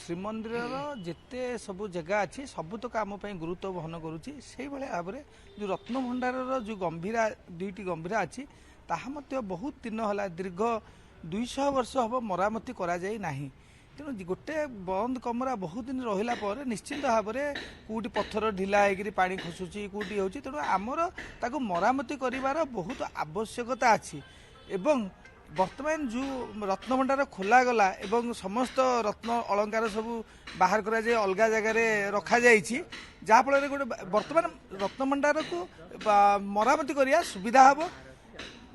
श्रीमंदिर जिते सब जगह अच्छी सबुतक आम गुरुत्व वहन करुच्ची से भाव में जो रत्न भंडार जो गंभीरा दुईटी गंभीरा अच्छी ताहा बहुत दिन है दीर्घ 200 वर्ष हम मरामती करा जाई नाही। तेणु गोटे बंद कमरा बहुत दिन रहिला पर निश्चिंत भाव में कौटी पत्थर ढिला होकर पानी खसुची कौटी हो तेणु आमर ताको मरामती करिवार बहुत आवश्यकता अच्छी। एवं वर्तमान जो रत्न भंडार खोला गला एवं समस्त रत्न अलंकार सब बाहर करा जाए अलग जगार रखा जाइछि जहाँफल गोटे वर्तमान रत्न भंडार को मरामती करिया सुविधा हम।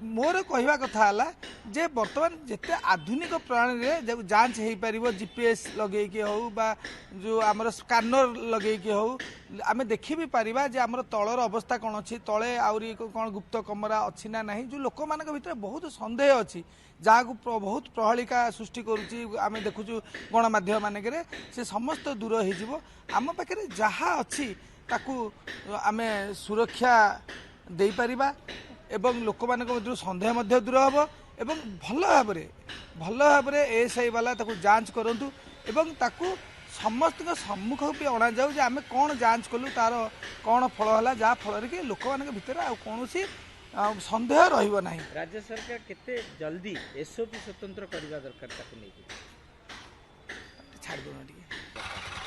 मोर कहवा कथा है जे वर्तमान जिते आधुनिक प्रणाली रे जांच हो पार जीपीएस लगे हो बा जो आमर स्कानर लगे हो आम देखी भी पारिबा जे आमर तलर अवस्था कौन अच्छी तले आउरी कौन गुप्त कमरा अच्छी ना नहीं जो लोक मान भीतर बहुत सन्देह अच्छी जहाँ को बहुत प्रहलिका सृष्टि करुच्ची आम देखुचु गणमाध्यम मानक से समस्त दूर हो आम पाखे जहाँ अच्छी ताकू आम सुरक्षा दे पारिबा एवं लोक मान सन्देह दूर हम एवं भल भाव में एएसआई वाला ताकू जांच करूँ एवं ताकू समस्त सम्मुख भी अणा जाऊ आम कौन जांच कलु तार कौन फल है जहाँ फल कि लोक मान भीतर कौन सन्देह रही ना। राज्य सरकार केते जल्दी एसओपी स्वतंत्र करने दरकार छाड़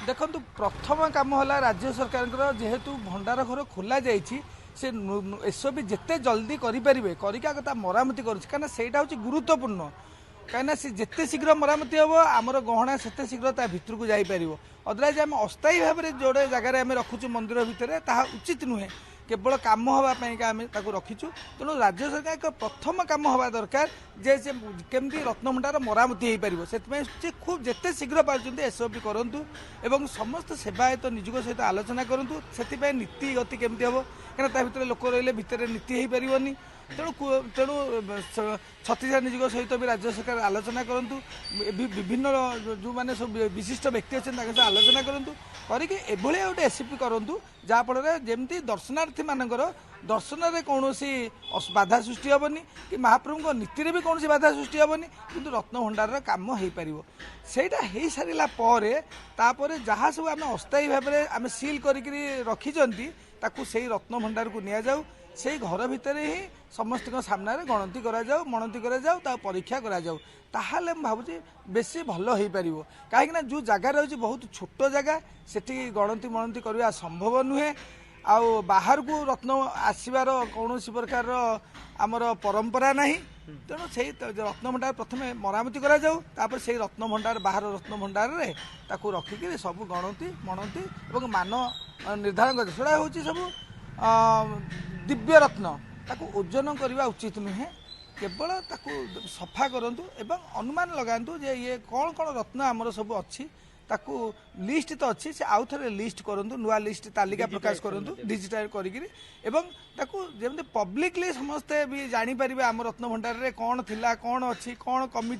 देखु प्रथम कम है राज्य सरकार जेहेतु भंडार घर खोल जाइए से एसओपी जिते जल्दी करें कथा मरामती करा हूँ गुरुत्वपूर्ण कहीं सी जिते शीघ्र मरामती हम आमर गहना से शीघ्र ता भितर को जापर अदरवाइज आम अस्थायी भाव में जोड़े जगार आम रखुचु मंदिर भितर ता उचित नुहे केवल कम हाँपाई आम रखीचु। तेणु राज्य सरकार एक प्रथम कम हवा दरकार जे केमती रत्न भंडार मरामती हो पार से खूब जिते शीघ्र पार्टी एसओपी करूँ एवं समस्त सेवायत निजुग सहित आलोचना करूँ से नीति गति केमती हम कहीं भर लोक रही भितर नीति हो पारनी। तेणु तेणु छत्तीसगढ़ निजुग सहित भी राज्य सरकार आलोचना करूँ विभिन्न जो मैंने सब विशिष्ट व्यक्ति अच्छे आलोचना करूँ करके गोटे एसओपी करूँ जहाँफल जमी दर्शनार्थी मानकर दर्शन में कौन बाधा सृष्टि हेनी कि महाप्रभु नीति भी कौन बाधा सृष्टि हेनी कि रत्न भंडार कम हो पार सेटा हो सारापर जहाँ सब आम अस्थायी भाव में आम सिल करखी से रत्न भंडार को नि जाऊ से घर भितर ही समस्त सामने गणति मणति परीक्षा ताहले भावुँ बेसी भल हो पार कहीं जो जगह रही बहुत छोट जगह सेठी गणति मणति करवा संभव नुहे आउ बाहर को रत्न आसबार कौन प्रकार आमर परंपरा नहीं। तेणु से रत्न भंडार प्रथम मरामती कर से रत्न भंडार बाहर रत्न भंडार रे ताकू रखिक सब गणति मणति और मान निर्धारण कर सेटा हूँ सब दिव्य रत्न ताकू ओजन करवा उचित नुहे केवल ताकू सफा करूँ एवं अनुमान लगातु जे ये कौन कौन रत्न आमर सब अच्छी ताकू लिस्ट तो अच्छी से आउ थे लिस्ट करूँ नुआ लिस्ट तालिका प्रकाश करूँ डिजिटाइज करमती पब्लिकली समस्ते भी जापर आम रत्न भंडार रे कौन थिला कौन अच्छी कौन कमी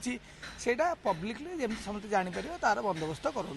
से पब्लिकली जमी समस्त जापर तार बंदोबस्त करूँ।